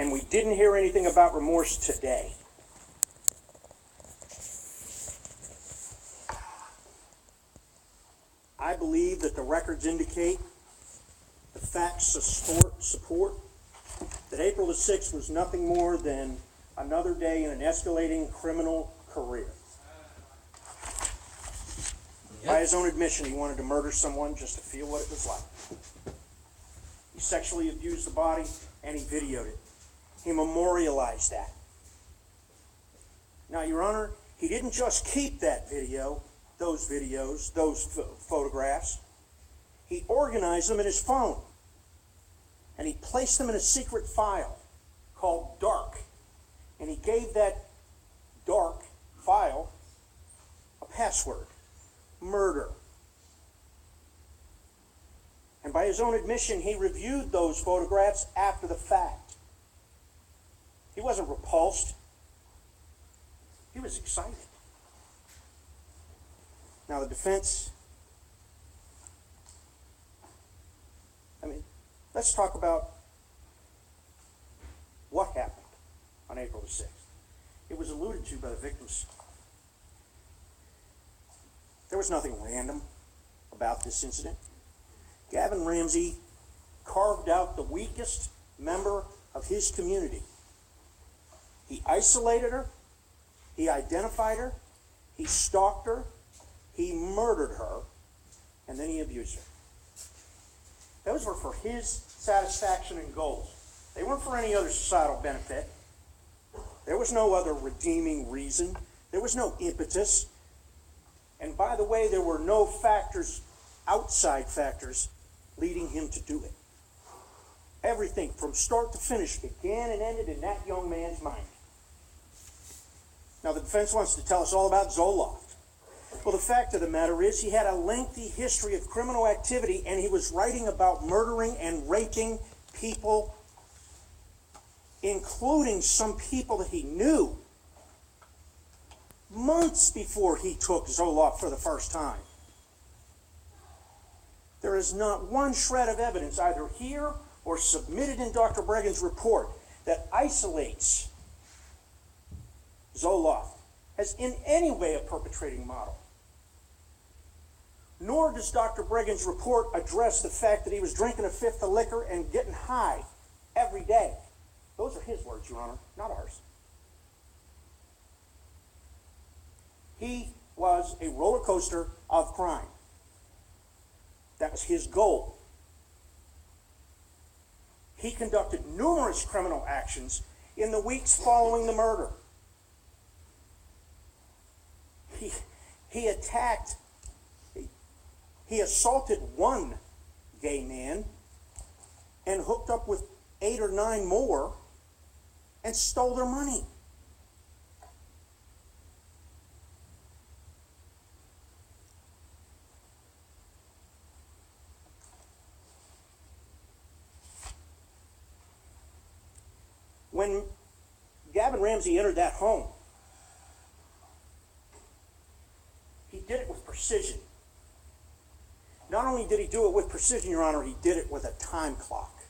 And we didn't hear anything about remorse today. I believe that the records indicate, the facts support that April the 6th was nothing more than another day in an escalating criminal career. By his own admission, he wanted to murder someone just to feel what it was like. He sexually abused the body, and he videoed it. He memorialized that. Now, Your Honor, he didn't just keep that video, those videos, those photographs. He organized them in his phone, and he placed them in a secret file called Dark. And he gave that Dark file a password: murder. And by his own admission, he reviewed those photographs after the fact. He wasn't repulsed. He was excited. Now the defense, let's talk about what happened on April the 6th. It was alluded to by the victims. There was nothing random about this incident. Gavon Ramsay carved out the weakest member of his community. He isolated her, he identified her, he stalked her, he murdered her, and then he abused her. Those were for his satisfaction and goals. They weren't for any other societal benefit. There was no other redeeming reason. There was no impetus. And by the way, there were no factors, outside factors, leading him to do it. Everything from start to finish began and ended in that young man's mind. Now the defense wants to tell us all about Zoloft. Well, the fact of the matter is he had a lengthy history of criminal activity, and he was writing about murdering and raping people, including some people that he knew, months before he took Zoloft for the first time. There is not one shred of evidence, either here or submitted in Dr. Bregan's report, that isolates Zoloft as in any way a perpetrating model. Nor does Dr. Bregan's report address the fact that he was drinking a fifth of liquor and getting high every day. Those are his words, Your Honor, not ours. He was a roller coaster of crime. That was his goal. He conducted numerous criminal actions in the weeks following the murder. He assaulted one gay man and hooked up with 8 or 9 more and stole their money. When Gavon Ramsay entered that home, he did it with precision. Not only did he do it with precision, Your Honor, he did it with a time clock.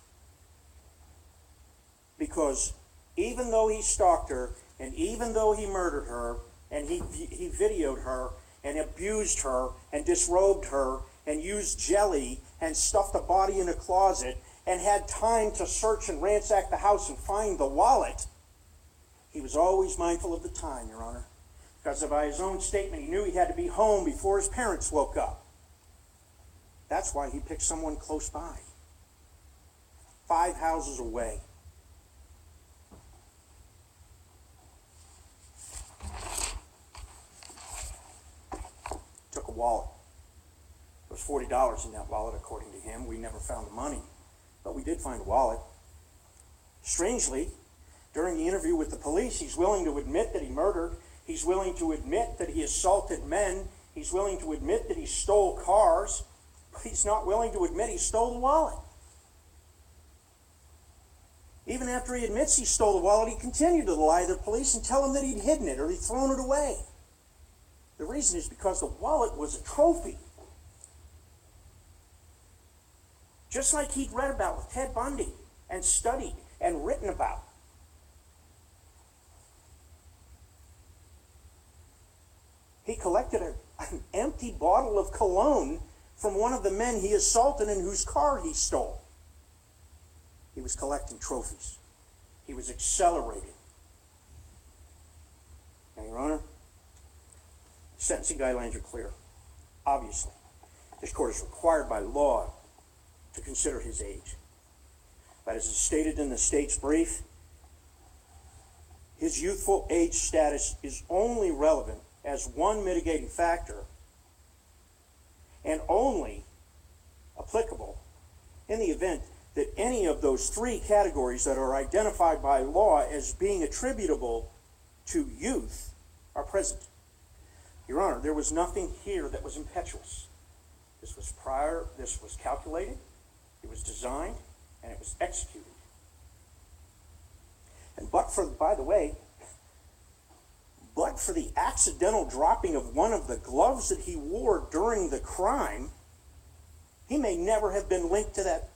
Because even though he stalked her, and even though he murdered her, and he videoed her, and abused her, and disrobed her, and used jelly, and stuffed the body in a closet, and had time to search and ransack the house and find the wallet, he was always mindful of the time, Your Honor. Because by his own statement, he knew he had to be home before his parents woke up. That's why he picked someone close by, 5 houses away. Took a wallet. There was $40 in that wallet, according to him. We never found the money, but we did find a wallet. Strangely, during the interview with the police, he's willing to admit that he murdered. He's willing to admit that he assaulted men. He's willing to admit that he stole cars. But he's not willing to admit he stole the wallet. Even after he admits he stole the wallet, he continued to lie to the police and tell them that he'd hidden it or he'd thrown it away. The reason is because the wallet was a trophy. Just like he'd read about with Ted Bundy and studied and written about. collected an empty bottle of cologne from one of the men he assaulted and whose car he stole. He was collecting trophies. He was accelerating. Now, Your Honor, sentencing guidelines are clear. Obviously, this court is required by law to consider his age. But as is stated in the state's brief, his youthful age status is only relevant as one mitigating factor and only applicable in the event that any of those three categories that are identified by law as being attributable to youth are present. Your Honor, there was nothing here that was impetuous. This was calculated, it was designed, and it was executed. And but for the accidental dropping of one of the gloves that he wore during the crime, he may never have been linked to that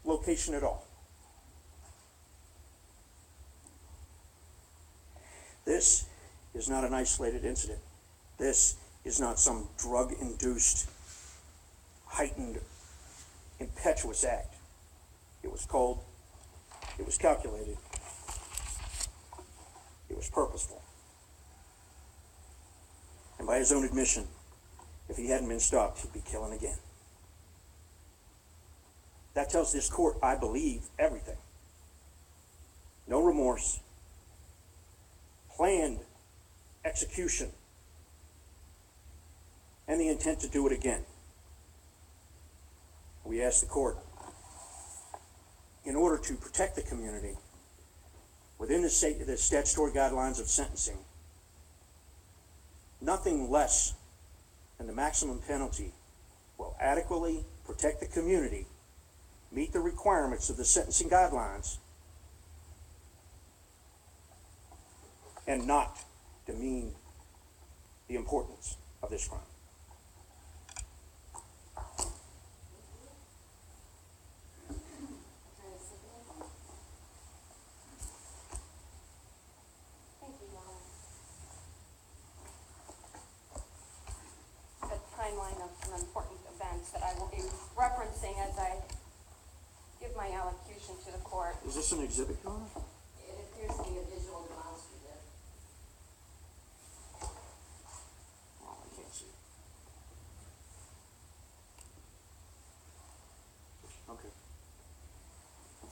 location at all. This is not an isolated incident. This is not some drug-induced, heightened, impetuous act. It was cold, it was calculated, it was purposeful. And by his own admission, if he hadn't been stopped, he'd be killing again. That tells this court, I believe, everything. No remorse, planned execution, and the intent to do it again. We ask the court, in order to protect the community, within the statutory guidelines of sentencing, nothing less than the maximum penalty will adequately protect the community, meet the requirements of the sentencing guidelines, and not demean the importance of this crime. Timeline of some important events that I will be referencing as I give my allocution to the court. Is this an exhibit, Your Honor? It appears to be a visual demonstrative. Oh, I can't see. Okay.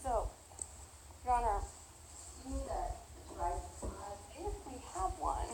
So, Your Honor, you need a right slide. If we have one.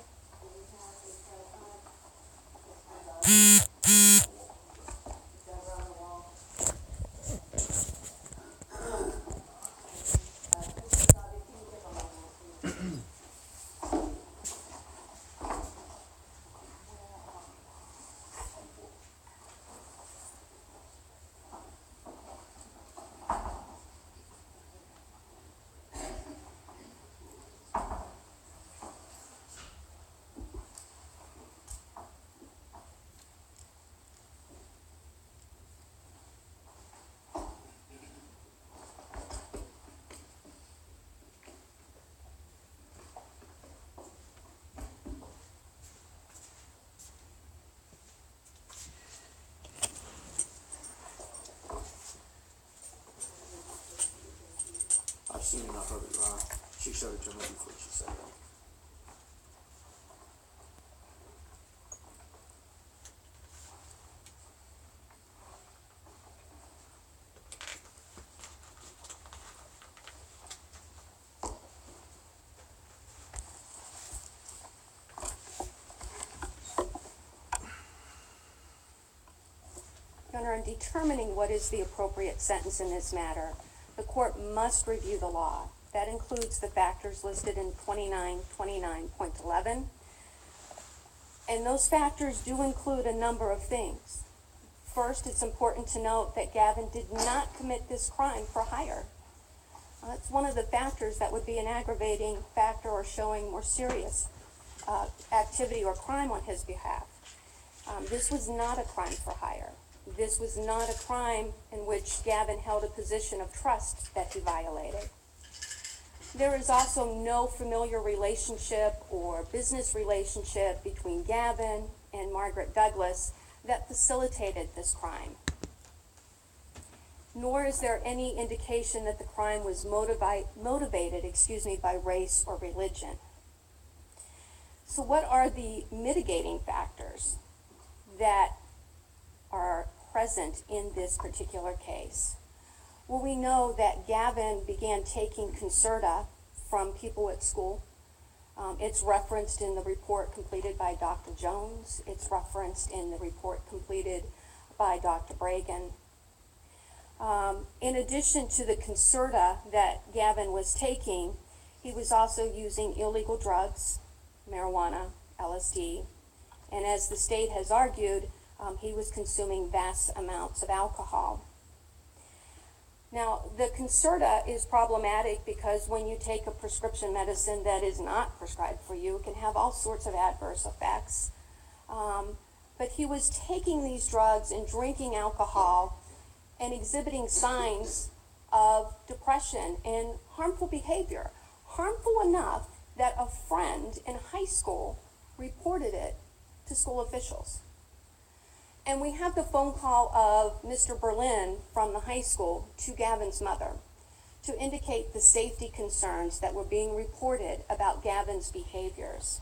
I've seen enough of it, Your Honor. She showed it to me before she said it. Your Honor, in determining what is the appropriate sentence in this matter, the court must review the law. That includes the factors listed in 2929.11. And those factors do include a number of things. First, it's important to note that Gavon did not commit this crime for hire. That's one of the factors that would be an aggravating factor or showing more serious activity or crime on his behalf. This was not a crime for hire. This was not a crime in which Gavon held a position of trust that he violated. There is also no familiar relationship or business relationship between Gavon and Margaret Douglas that facilitated this crime. Nor is there any indication that the crime was motivated by race or religion. So what are the mitigating factors that are present in this particular case? Well, we know that Gavon began taking Concerta from people at school. It's referenced in the report completed by Dr. Jones. It's referenced in the report completed by Dr. Bragan. In addition to the Concerta that Gavon was taking, he was also using illegal drugs, marijuana, LSD, and as the state has argued, he was consuming vast amounts of alcohol. Now, the Concerta is problematic because when you take a prescription medicine that is not prescribed for you, it can have all sorts of adverse effects. But he was taking these drugs and drinking alcohol and exhibiting signs of depression and harmful behavior, harmful enough that a friend in high school reported it to school officials. And we have the phone call of Mr. Berlin from the high school to Gavon's mother to indicate the safety concerns that were being reported about Gavon's behaviors.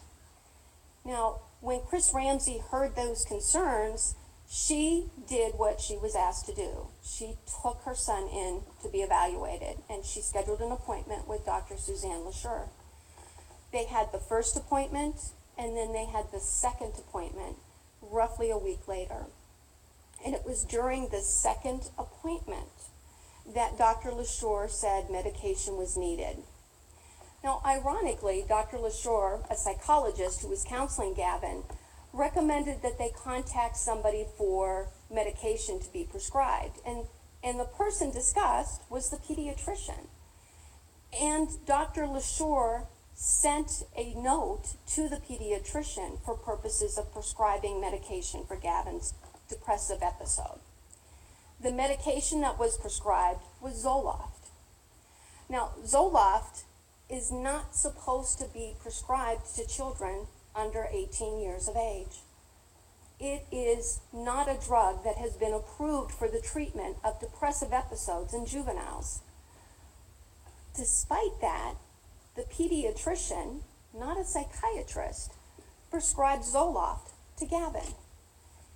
Now, when Chris Ramsay heard those concerns, she did what she was asked to do. She took her son in to be evaluated, and she scheduled an appointment with Dr. Suzanne LaSure. They had the first appointment, and then they had the second appointment roughly a week later. And it was during the second appointment that Dr. LaSure said medication was needed. Now, ironically, Dr. LaSure, a psychologist who was counseling Gavon, recommended that they contact somebody for medication to be prescribed. And the person discussed was the pediatrician. And Dr. LaSure sent a note to the pediatrician for purposes of prescribing medication for Gavon's depressive episode. The medication that was prescribed was Zoloft. Now, Zoloft is not supposed to be prescribed to children under 18 years of age. It is not a drug that has been approved for the treatment of depressive episodes in juveniles. Despite that, the pediatrician, not a psychiatrist, prescribed Zoloft to Gavon.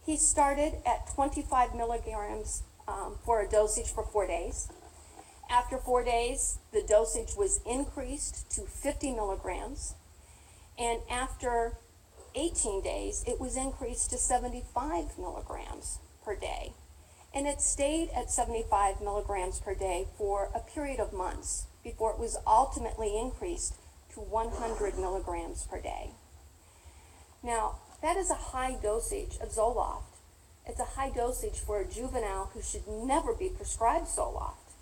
He started at 25 milligrams for a dosage for 4 days. After 4 days, the dosage was increased to 50 milligrams. And after 18 days, it was increased to 75 milligrams per day. And it stayed at 75 milligrams per day for a period of months before it was ultimately increased to 100 milligrams per day. Now, that is a high dosage of Zoloft. It's a high dosage for a juvenile who should never be prescribed Zoloft.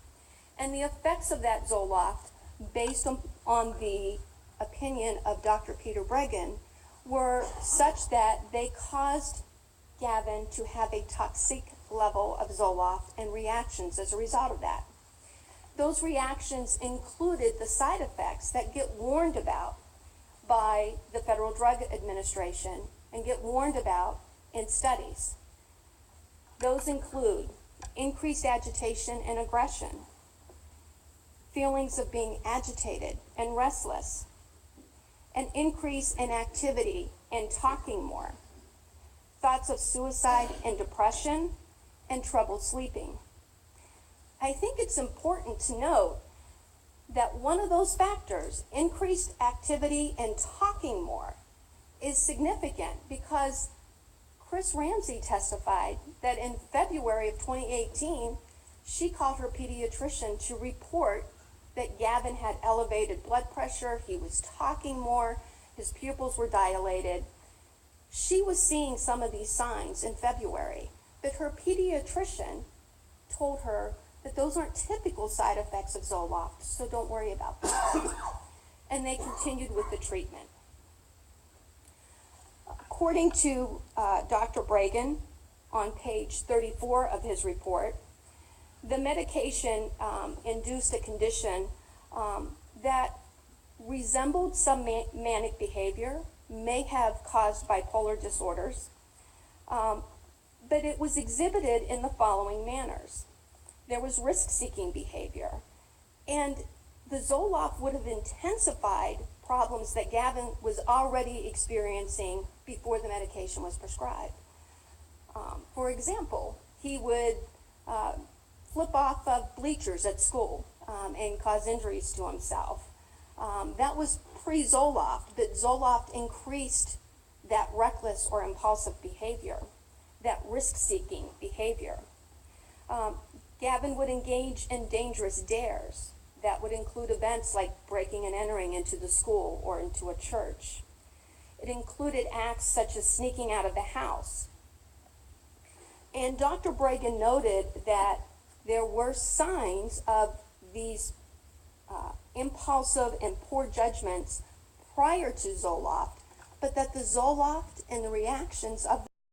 And the effects of that Zoloft, based on the opinion of Dr. Peter Bregan, were such that they caused Gavon to have a toxic level of Zoloft and reactions as a result of that. Those reactions included the side effects that get warned about by the Federal Drug Administration and get warned about in studies. Those include increased agitation and aggression, feelings of being agitated and restless, an increase in activity and talking more, thoughts of suicide and depression, and trouble sleeping. I think it's important to note that one of those factors, increased activity and talking more, is significant because Chris Ramsay testified that in February of 2018, she called her pediatrician to report that Gavon had elevated blood pressure, he was talking more, his pupils were dilated. She was seeing some of these signs in February, but her pediatrician told her that those aren't typical side effects of Zoloft, so don't worry about that. And they continued with the treatment. According to Dr. Bragan, on page 34 of his report, the medication induced a condition that resembled some manic behavior, may have caused bipolar disorders, But it was exhibited in the following manners. There was risk-seeking behavior, and the Zoloft would have intensified problems that Gavon was already experiencing before the medication was prescribed. For example, he would flip off of bleachers at school and cause injuries to himself. That was pre-Zoloft, but Zoloft increased that reckless or impulsive behavior, that risk-seeking behavior. Gavon would engage in dangerous dares. That would include events like breaking and entering into the school or into a church. It included acts such as sneaking out of the house. And Dr. Bregan noted that there were signs of these impulsive and poor judgments prior to Zoloft, but that the Zoloft and the reactions of